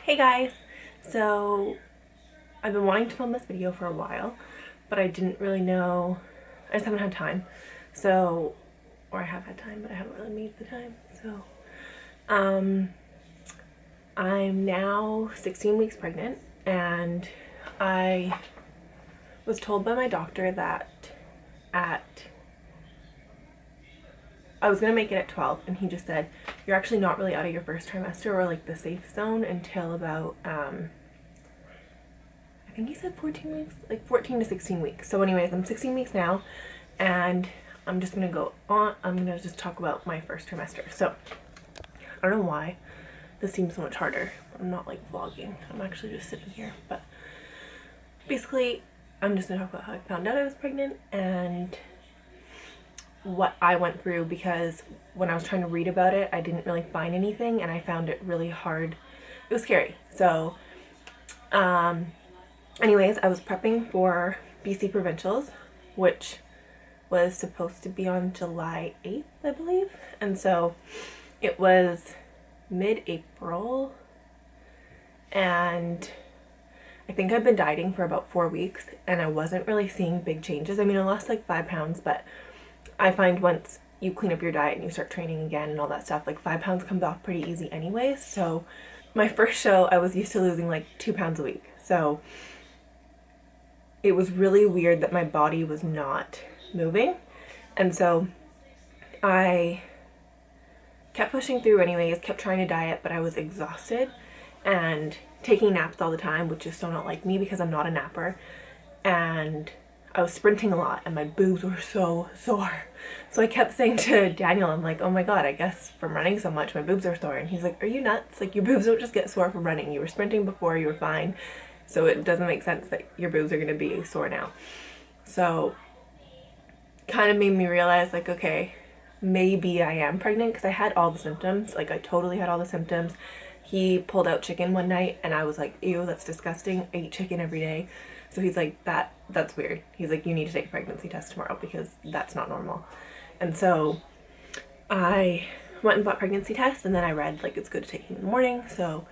Hey guys! So I've been wanting to film this video for a while, but I didn't really know, I just haven't had time. So, or I have had time, but I haven't really made the time. So, um, I'm now 16 weeks pregnant, and I was told by my doctor that I was gonna make it at 12, and he just said, you're actually not really out of your first trimester or like the safe zone until about, I think he said 14 weeks, like 14 to 16 weeks. So anyways, I'm 16 weeks now, and I'm just gonna go on, I'm gonna just talk about my first trimester. So, I don't know why this seems so much harder. I'm not like vlogging, I'm actually just sitting here, but basically, I'm just gonna talk about how I found out I was pregnant and what I went through, because when I was trying to read about it, I didn't really find anything, and I found it really hard. It was scary. So, anyways, I was prepping for BC provincials, which was supposed to be on July 8th, I believe. And so it was mid-April, and I think I've been dieting for about 4 weeks, and I wasn't really seeing big changes. I mean, I lost like 5 pounds, but I find once you clean up your diet and you start training again and all that stuff, like 5 pounds comes off pretty easy anyways. So my first show, I was used to losing like 2 pounds a week. So it was really weird that my body was not moving. And so I kept pushing through anyways, kept trying to diet, but I was exhausted and taking naps all the time, which is so not like me because I'm not a napper. And I was sprinting a lot and my boobs were so sore. So I kept saying to Daniel, I'm like, oh my god, I guess from running so much my boobs are sore. And he's like, are you nuts? Like, your boobs don't just get sore from running. You were sprinting before, you were fine. So it doesn't make sense that your boobs are gonna be sore now. So kind of made me realize, like, okay, maybe I am pregnant, because I had all the symptoms. Like, I totally had all the symptoms. He pulled out chicken one night and I was like, ew, that's disgusting. I eat chicken every day. So he's like, that's weird. He's like, you need to take a pregnancy test tomorrow because that's not normal. And so I went and bought pregnancy tests, and then I read like it's good to take them in the morning. So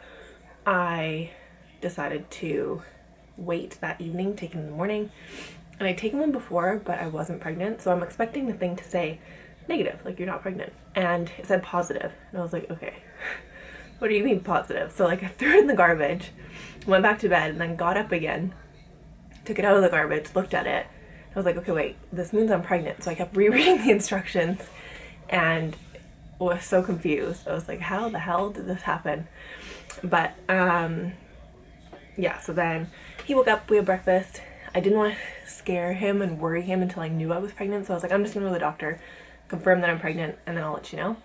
I decided to wait that evening, take them in the morning. And I'd taken one before, but I wasn't pregnant. So I'm expecting the thing to say negative, like you're not pregnant. And it said positive. And I was like, okay, what do you mean positive? So like I threw it in the garbage, went back to bed, and then got up again, took it out of the garbage, looked at it. I was like, okay, wait, this means I'm pregnant. So I kept rereading the instructions and was so confused. I was like, how the hell did this happen? But yeah, so then he woke up, we had breakfast. I didn't want to scare him and worry him until I knew I was pregnant. So I was like, I'm just gonna go to the doctor, confirm that I'm pregnant, and then I'll let you know.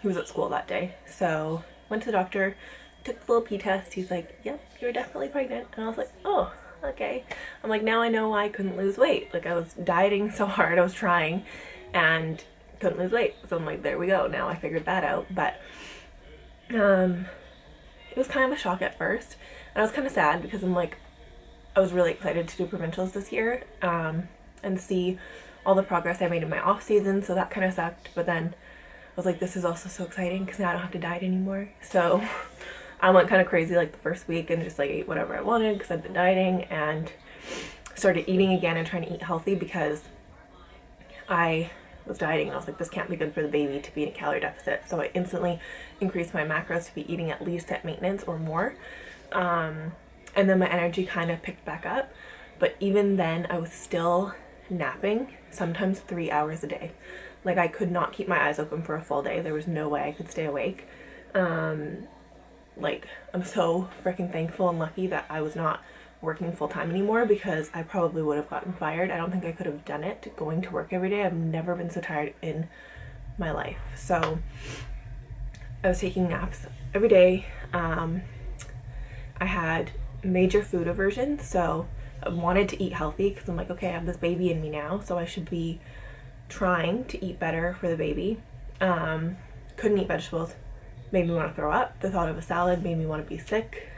He was at school that day. So went to the doctor, took the little pee test. He's like, yep, you're definitely pregnant. And I was like, oh, okay. I'm like, now I know why I couldn't lose weight. Like, I was dieting so hard, I was trying, and couldn't lose weight. So I'm like, there we go. Now I figured that out. But it was kind of a shock at first, and I was kind of sad because I'm like, I was really excited to do provincials this year, and see all the progress I made in my off season. So that kind of sucked. But then I was like, this is also so exciting because now I don't have to diet anymore. So I went kind of crazy like the first week and just like ate whatever I wanted because I'd been dieting, and started eating again and trying to eat healthy because I was dieting and I was like, this can't be good for the baby to be in a calorie deficit. So I instantly increased my macros to be eating at least at maintenance or more. And then my energy kind of picked back up. But even then I was still napping, sometimes 3 hours a day. Like, I could not keep my eyes open for a full day. There was no way I could stay awake. Like, I'm so freaking thankful and lucky that I was not working full-time anymore, because I probably would have gotten fired. I don't think I could have done it going to work every day. I've never been so tired in my life. So I was taking naps every day. I had major food aversion, so I wanted to eat healthy because I'm like, okay, I have this baby in me now, so I should be trying to eat better for the baby. Couldn't eat vegetables, made me want to throw up. The thought of a salad made me want to be sick.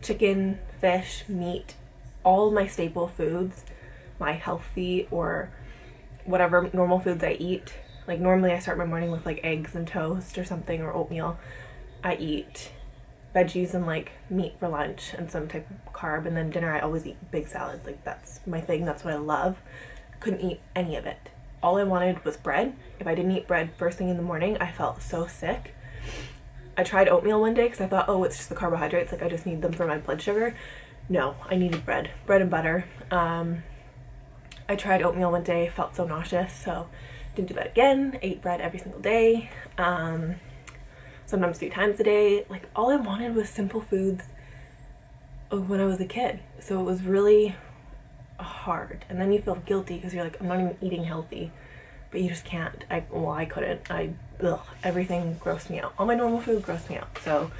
Chicken, fish, meat, all my staple foods, my healthy or whatever normal foods I eat. Like, normally I start my morning with like eggs and toast or something, or oatmeal. I eat veggies and like meat for lunch and some type of carb, and then dinner I always eat big salads. Like that's my thing, that's what I love. Couldn't eat any of it. All I wanted was bread. If I didn't eat bread first thing in the morning, I felt so sick. I tried oatmeal one day because I thought, oh, it's just the carbohydrates, like I just need them for my blood sugar. No, I needed bread and butter. I tried oatmeal one day, felt so nauseous, so didn't do that again. Ate bread every single day, sometimes 3 times a day. Like all I wanted was simple foods when I was a kid, so it was really hard. And then you feel guilty because you're like, I'm not even eating healthy, but you just can't. I couldn't. Everything grossed me out. All my normal food grossed me out. So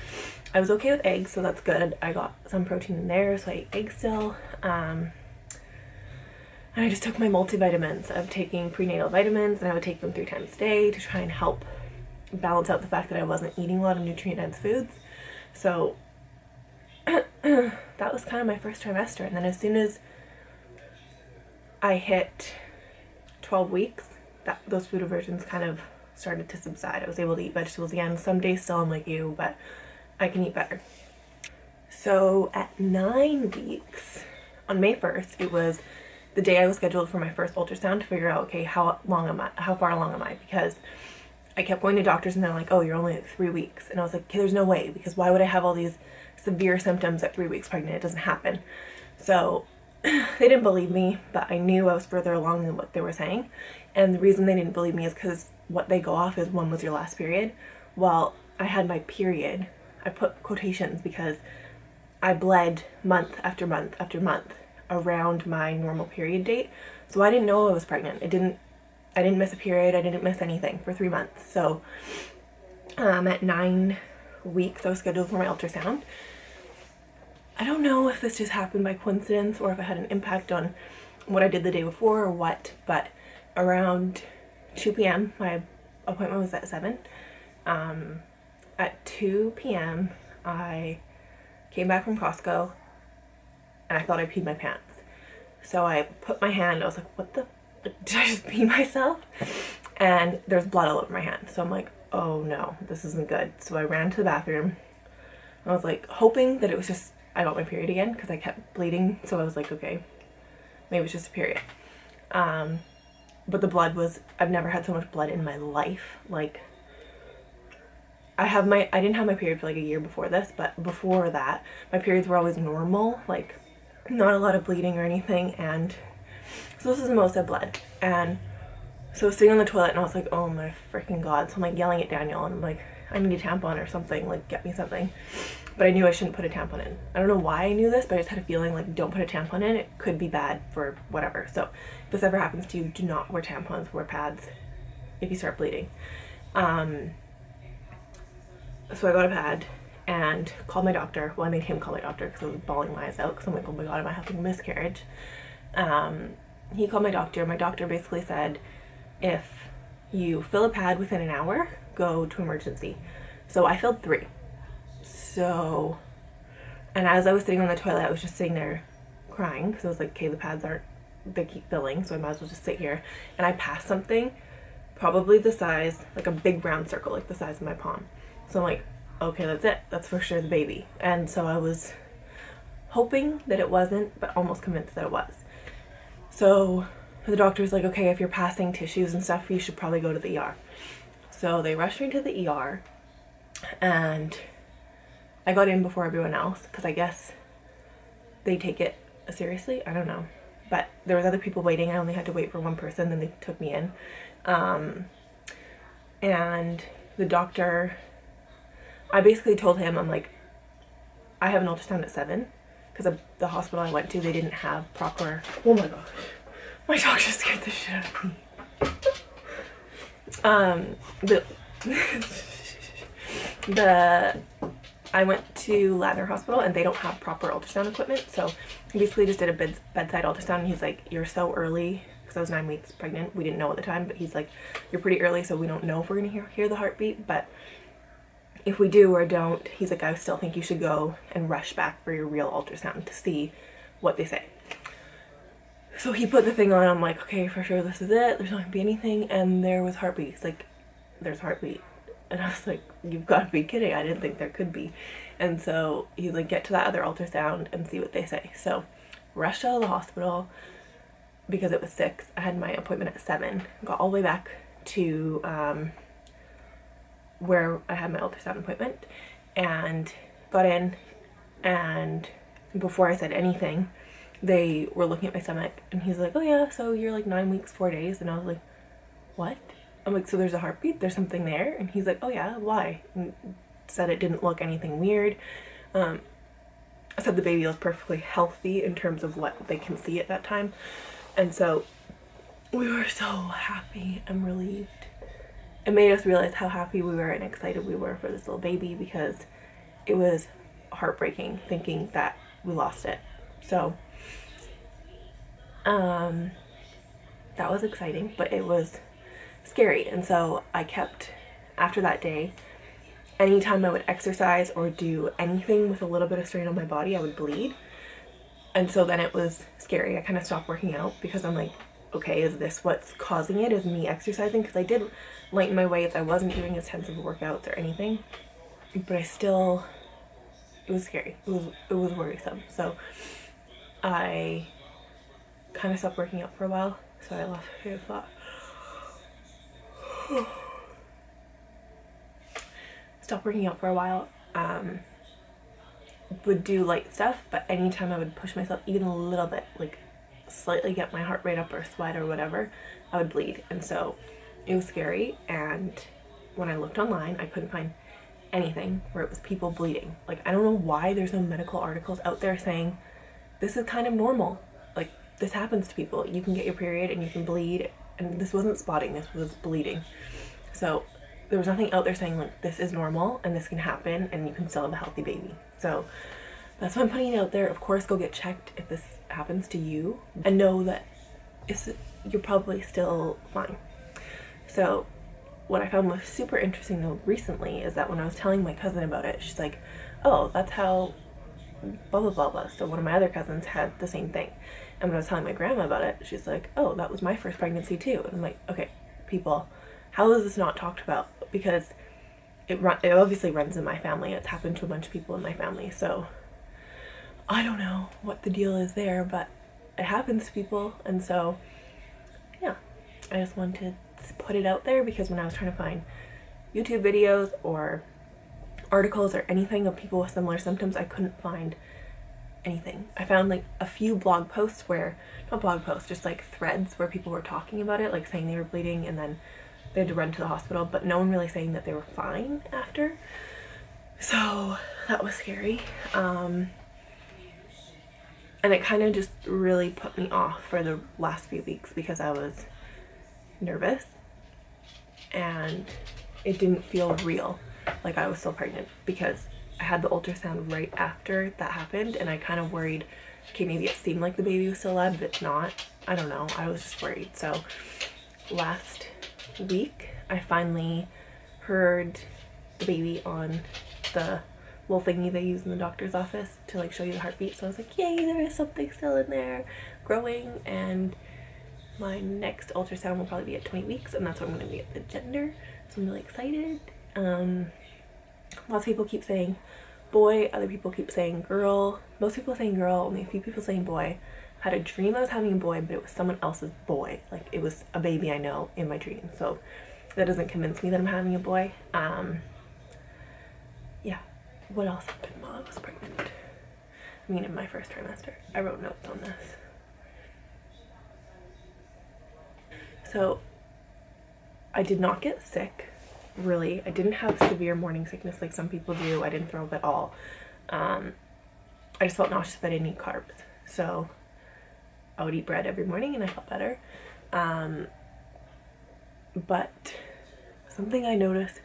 I was okay with eggs, so that's good. I got some protein in there, so I ate eggs still. And I just took my multivitamins. I'm taking prenatal vitamins, and I would take them 3 times a day to try and help balance out the fact that I wasn't eating a lot of nutrient-dense foods. So that was kind of my first trimester. And then as soon as I hit 12 weeks, those food aversions kind of started to subside. I was able to eat vegetables again. Some days still I'm like, ew, but I can eat better. So at 9 weeks, on May 1st, it was the day I was scheduled for my first ultrasound to figure out, okay, how far along am I? Because I kept going to doctors and they're like, oh, you're only at 3 weeks. And I was like, okay, there's no way, because why would I have all these severe symptoms at 3 weeks pregnant? It doesn't happen. So they didn't believe me, but I knew I was further along than what they were saying. And the reason they didn't believe me is because what they go off is when was your last period. Well, I had my period. I put quotations because I bled month after month after month around my normal period date. So I didn't know I was pregnant. I didn't miss a period. I didn't miss anything for 3 months. So at 9 weeks, I was scheduled for my ultrasound. I don't know if this just happened by coincidence or if it had an impact on what I did the day before or what, but around 2 p.m., my appointment was at 7. At 2 p.m., I came back from Costco and I thought I peed my pants. So I put my hand, I was like, what the, did I just pee myself? And there's blood all over my hand. So I'm like, oh no, this isn't good. So I ran to the bathroom. I was like hoping that it was just, I got my period again because I kept bleeding. So I was like, okay, maybe it's just a period. But the blood was, I've never had so much blood in my life. Like I didn't have my period for like a year before this, but before that, my periods were always normal, like not a lot of bleeding or anything. And so this is the most I bled. And so I was sitting on the toilet and I was like, oh my freaking God. So I'm like yelling at Daniel and I'm like, I need a tampon or something, like get me something. But I knew I shouldn't put a tampon in. I don't know why I knew this, but I just had a feeling like don't put a tampon in. It could be bad for whatever. So if this ever happens to you, do not wear tampons, wear pads if you start bleeding. So I got a pad and called my doctor. Well, I made him call my doctor because I was bawling my eyes out because I'm like, oh my God, am I having a miscarriage? He called my doctor. My doctor basically said, if you fill a pad within an hour, go to emergency. So I filled 3. So, and as I was sitting on the toilet, I was just sitting there crying because I was like, okay, the pads they keep filling, so I might as well just sit here. And I passed something probably the size, like a big round circle, like the size of my palm. So I'm like, okay, that's it. That's for sure the baby. And so I was hoping that it wasn't, but almost convinced that it was. So the doctor's like, okay, if you're passing tissues and stuff, you should probably go to the ER. So they rushed me to the ER and I got in before everyone else because I guess they take it seriously. I don't know. But there was other people waiting. I only had to wait for one person, then they took me in. And the doctor, I basically told him, I'm like, I have an ultrasound at 7 because the hospital I went to, they didn't have proper, oh my gosh, my dog just scared the shit out of me. I went to Ladner Hospital and they don't have proper ultrasound equipment, so he basically just did a bedside ultrasound and he's like, you're so early, because I was 9 weeks pregnant, we didn't know at the time, but he's like, you're pretty early, so we don't know if we're gonna hear the heartbeat, but if we do or don't, he's like, I still think you should go and rush back for your real ultrasound to see what they say. So he put the thing on, I'm like, okay, for sure this is it, there's not gonna be anything, and there was heartbeat. He's like, there's heartbeat. And I was like, you've got to be kidding, I didn't think there could be. And so he's like, get to that other ultrasound and see what they say. So rushed out of the hospital because it was 6. I had my appointment at 7. Got all the way back to where I had my ultrasound appointment and got in, and before I said anything, they were looking at my stomach and he's like, oh yeah, so you're like 9 weeks, 4 days. And I was like, what? I'm like, so there's a heartbeat, there's something there? And he's like, oh yeah, why? And said it didn't look anything weird. I said the baby was perfectly healthy in terms of what they can see at that time. And so we were so happy and relieved. It made us realize how happy we were and excited we were for this little baby, because it was heartbreaking thinking that we lost it. So that was exciting, but it was scary. And so I kept, after that day, anytime I would exercise or do anything with a little bit of strain on my body, I would bleed. And so then it was scary. I kind of stopped working out because I'm like, okay, is this what's causing it? Is me exercising? Because I did lighten my weights. I wasn't doing intensive workouts or anything, but I still, it was scary. It was worrisome. So I kind of stopped working out for a while. So I lost my train of thought. Stopped working out for a while. Would do light stuff, but anytime I would push myself even a little bit, like slightly get my heart rate up or sweat or whatever, I would bleed. And so it was scary. And when I looked online, I couldn't find anything where it was people bleeding. Like, I don't know why there's no medical articles out there saying this is kind of normal. Like, this happens to people. You can get your period and you can bleed. And this wasn't spotting, this was bleeding. So there was nothing out there saying like this is normal and this can happen and you can still have a healthy baby. So that's why I'm putting it out there. Of course, go get checked if this happens to you, and know that you're probably still fine. So what I found was super interesting though recently is that when I was telling my cousin about it, she's like, oh, that's how blah blah blah blah. So one of my other cousins had the same thing. And when I was telling my grandma about it, she's like, oh, that was my first pregnancy too. And I'm like, okay, people, how is this not talked about? Because it obviously runs in my family. It's happened to a bunch of people in my family. So I don't know what the deal is there, but it happens to people. And so yeah, I just wanted to put it out there, because when I was trying to find YouTube videos or articles or anything of people with similar symptoms, I couldn't find anything. I found like a few blog posts where, not blog posts, just like threads where people were talking about it, like saying they were bleeding and then they had to run to the hospital, but no one really saying that they were fine after. So that was scary. And it kind of just really put me off for the last few weeks because I was nervous and it didn't feel real, like I was still pregnant, because I had the ultrasound right after that happened and I kind of worried, okay, maybe it seemed like the baby was still alive, but it's not. I don't know. I was just worried. So last week I finally heard the baby on the little thingy they use in the doctor's office to like show you the heartbeat. So I was like, yay, there is something still in there growing. And my next ultrasound will probably be at 20 weeks and that's when I'm going to get the gender. So I'm really excited. Lots of people keep saying boy, other people keep saying girl. Most people are saying girl, only a few people saying boy. I had a dream I was having a boy, but it was someone else's boy. Like, it was a baby I know in my dream. So that doesn't convince me that I'm having a boy. Yeah. What else happened while I was pregnant? I mean, in my first trimester. I wrote notes on this. So I did not get sick, really. I didn't have severe morning sickness like some people do. I didn't throw up at all. I just felt nauseous if I didn't eat carbs. So I would eat bread every morning and I felt better. But something I noticed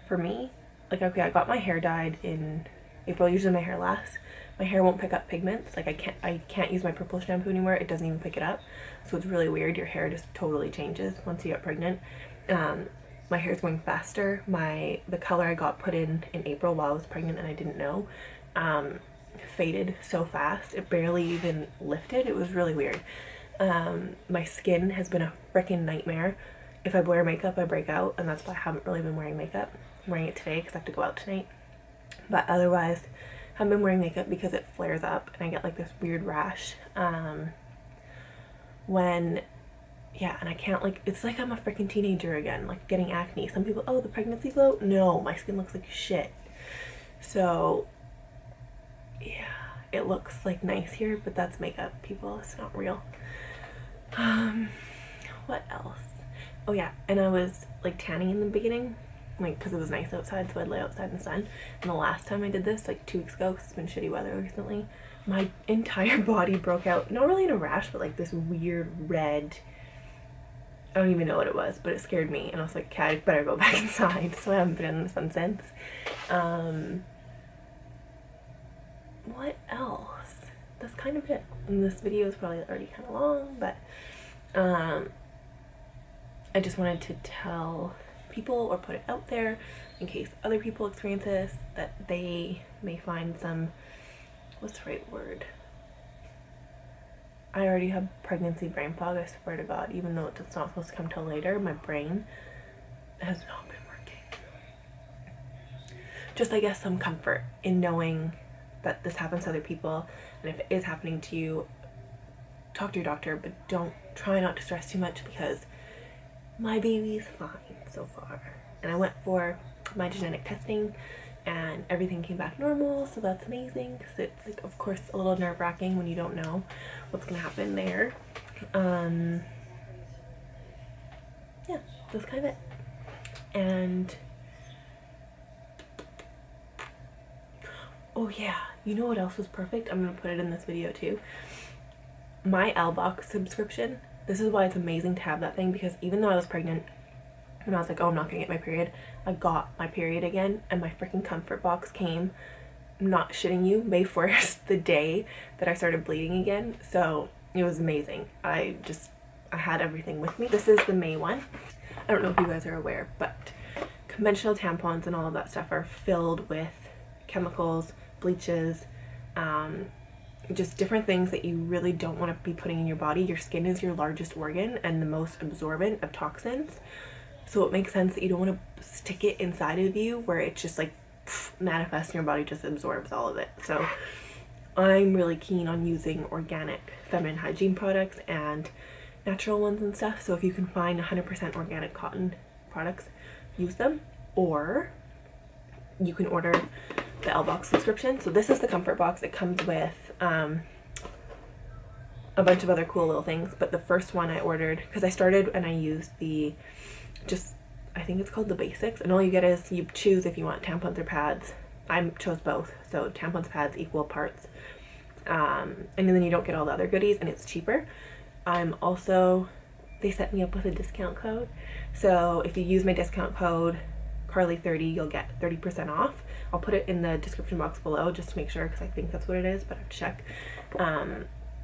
for me, like, okay, I got my hair dyed in April. Usually my hair lasts. My hair won't pick up pigments. Like, I can't use my purple shampoo anymore. It doesn't even pick it up. So it's really weird. Your hair just totally changes once you get pregnant. My hair's going faster. The color I got put in April while I was pregnant and I didn't know, faded so fast. It barely even lifted. It was really weird. My skin has been a freaking nightmare. If I wear makeup, I break out, and that's why I haven't really been wearing makeup. I'm wearing it today because I have to go out tonight. But otherwise, I haven't been wearing makeup because it flares up and I get like this weird rash. And I can't, like, it's like I'm a freaking teenager again, like getting acne. Some people, oh, the pregnancy glow? No, my skin looks like shit. So yeah, it looks like nice here, but that's makeup, people. It's not real. What else? Oh yeah, and I was like tanning in the beginning, like because it was nice outside, so I'd lay outside in the sun. And the last time I did this, like 2 weeks ago, because it's been shitty weather recently, my entire body broke out, not really in a rash, but like this weird red, I don't even know what it was, but it scared me, and I was like, okay, I better go back inside. So I haven't been in the sun since. What else? That's kind of it. And this video is probably already kind of long, but I just wanted to tell people or put it out there in case other people experience this, that they may find some, what's the right word? I already have pregnancy brain fog, I swear to God, even though it's not supposed to come till later, my brain has not been working. Just, I guess, some comfort in knowing that this happens to other people, and if it is happening to you, talk to your doctor, but try not to stress too much, because my baby's fine so far. And I went for my genetic testing and everything came back normal, so that's amazing, because it's like, of course, a little nerve-wracking when you don't know what's gonna happen there. Yeah, that's kind of it. And oh yeah, you know what else was perfect? I'm gonna put it in this video too. My Ellebox subscription. This is why it's amazing to have that thing, because even though I was pregnant and I was like, oh, I'm not gonna get my period, I got my period again, and my freaking comfort box came, I'm not shitting you, May 1st, the day that I started bleeding again. So it was amazing. I had everything with me. This is the May one. I don't know if you guys are aware, but conventional tampons and all of that stuff are filled with chemicals, bleaches, just different things that you really don't want to be putting in your body. Your skin is your largest organ and the most absorbent of toxins. So it makes sense that you don't want to stick it inside of you where it's just like manifests and your body just absorbs all of it. So I'm really keen on using organic feminine hygiene products and natural ones and stuff. So if you can find 100% organic cotton products, use them. Or you can order the Ellebox subscription. So this is the comfort box. It comes with a bunch of other cool little things, but the first one I ordered, because I started and I used the I think it's called the basics, and all you get is, you choose if you want tampons or pads. I chose both, so tampons, pads, equal parts, and then you don't get all the other goodies, and it's cheaper. They set me up with a discount code, so if you use my discount code Carly30, you'll get 30% off. I'll put it in the description box below just to make sure, because I think that's what it is, but I have to check.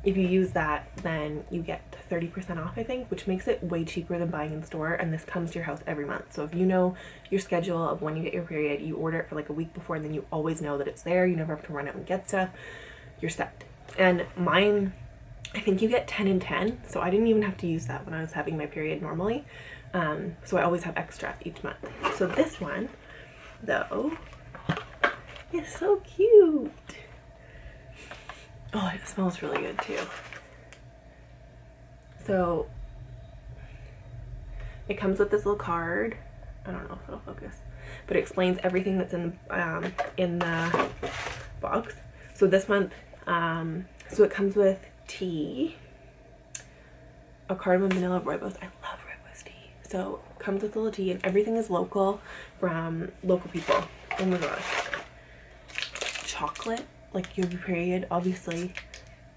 If you use that, then you get 30% off, I think, which makes it way cheaper than buying in store, and this comes to your house every month. So if you know your schedule of when you get your period, you order it for like a week before, and then you always know that it's there. You never have to run out and get stuff. You're set. And mine, I think you get 10 and 10, so I didn't even have to use that when I was having my period normally. So I always have extra each month. So this one, though, is so cute. Oh, it smells really good too. So it comes with this little card. I don't know if it'll focus, but it explains everything that's in the box. So this month, so it comes with tea, a cardamom, vanilla, rooibos. I love rooibos tea. So it comes with a little tea, and everything is local from local people. Oh my gosh. Chocolate. Like, you have your period, obviously.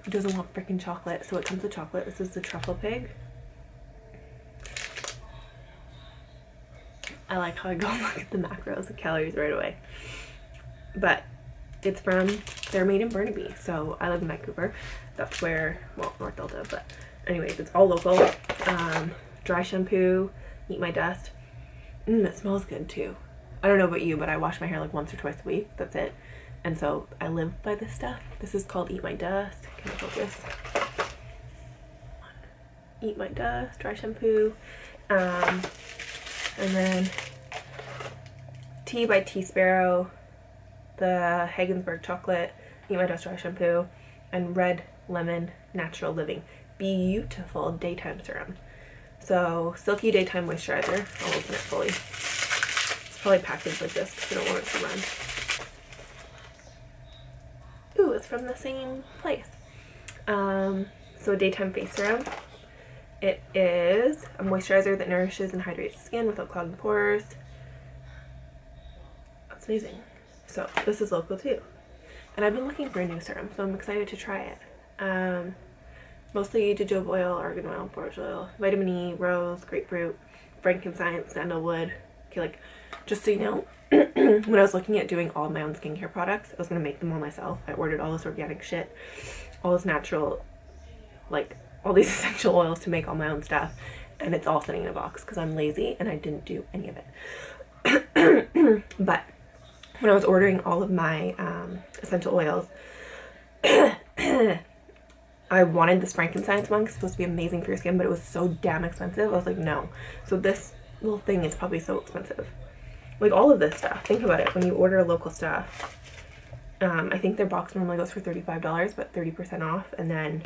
Who doesn't want freaking chocolate? So it comes with chocolate. This is the truffle pig. I like how I go look at the macros, the calories right away. But they're made in Burnaby. So I live in Vancouver. That's where, well, North Delta, but anyways, it's all local. Dry shampoo, Eat My Dust. It smells good too. I don't know about you, but I wash my hair like once or twice a week. That's it. And so I live by this stuff. This is called Eat My Dust. Can I focus? Eat My Dust, dry shampoo. And then Tea by Tea Sparrow. the Haggensburg chocolate, Eat My Dust Dry shampoo, and Red Lemon Natural Living beautiful daytime serum. So silky daytime moisturizer. I'll open it fully. It's probably packaged like this because I don't want it to run. Ooh, it's from the same place. So a daytime face serum. It is a moisturizer that nourishes and hydrates the skin without clogging pores. That's amazing. So this is local too. And I've been looking for a new serum, so I'm excited to try it. Mostly jojoba oil, argan oil, borage oil, vitamin E, rose, grapefruit, frankincense, sandalwood. Okay, like, just so you know, when I was looking at doing all my own skincare products, I was going to make them all myself. I ordered all this organic shit, all this natural, like, all these essential oils to make all my own stuff, and it's all sitting in a box because I'm lazy and I didn't do any of it. But when I was ordering all of my essential oils, I wanted this frankincense one because it's supposed to be amazing for your skin, but it was so damn expensive. I was like, no. So this little thing is probably so expensive. Like all of this stuff, think about it. When you order local stuff, I think their box normally goes for $35, but 30% off, and then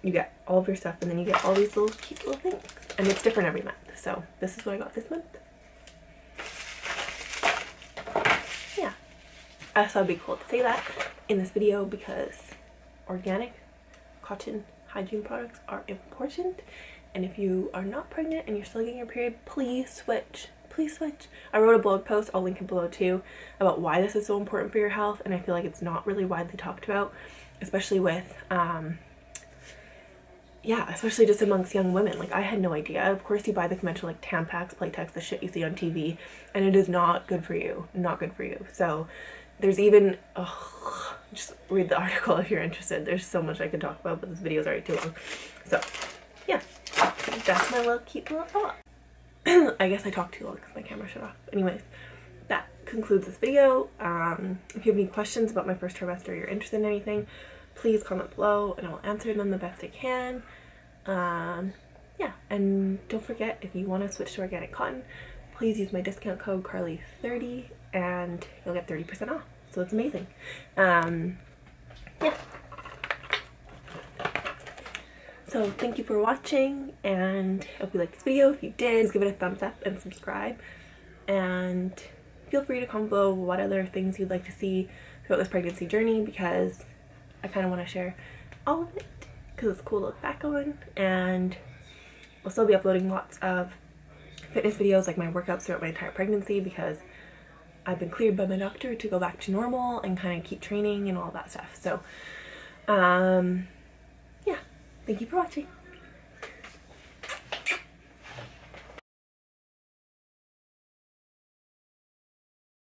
you get all of your stuff, and then you get all these little cute little things. And it's different every month. So this is what I got this month. Yeah. I thought it'd be cool to say that in this video because organic cotton hygiene products are important, and if you are not pregnant and you're still getting your period, please switch. Please switch. I wrote a blog post, I'll link it below too, about why this is so important for your health, and I feel like it's not really widely talked about, especially with yeah, especially just amongst young women. Like, I had no idea. Of course you buy the conventional like Tampax, Playtex, the shit you see on TV, and it is not good for you. Not good for you. So there's even, just read the article if you're interested. There's so much I could talk about, but this video is already too long. So, yeah, that's my little cute little thought. I guess I talked too long because my camera shut off. Anyways, that concludes this video. If you have any questions about my first trimester or you're interested in anything, please comment below and I'll answer them the best I can. Yeah, and don't forget, if you want to switch to organic cotton, please use my discount code Carly30 and you'll get 30% off. So it's amazing. Yeah. So thank you for watching, and I hope you liked this video. If you did, please give it a thumbs up and subscribe. And feel free to comment below what other things you'd like to see throughout this pregnancy journey, because I kind of want to share all of it because it's cool to look back on. And I'll still be uploading lots of fitness videos, like my workouts throughout my entire pregnancy, because I've been cleared by my doctor to go back to normal and kind of keep training and all that stuff. So, yeah, thank you for watching.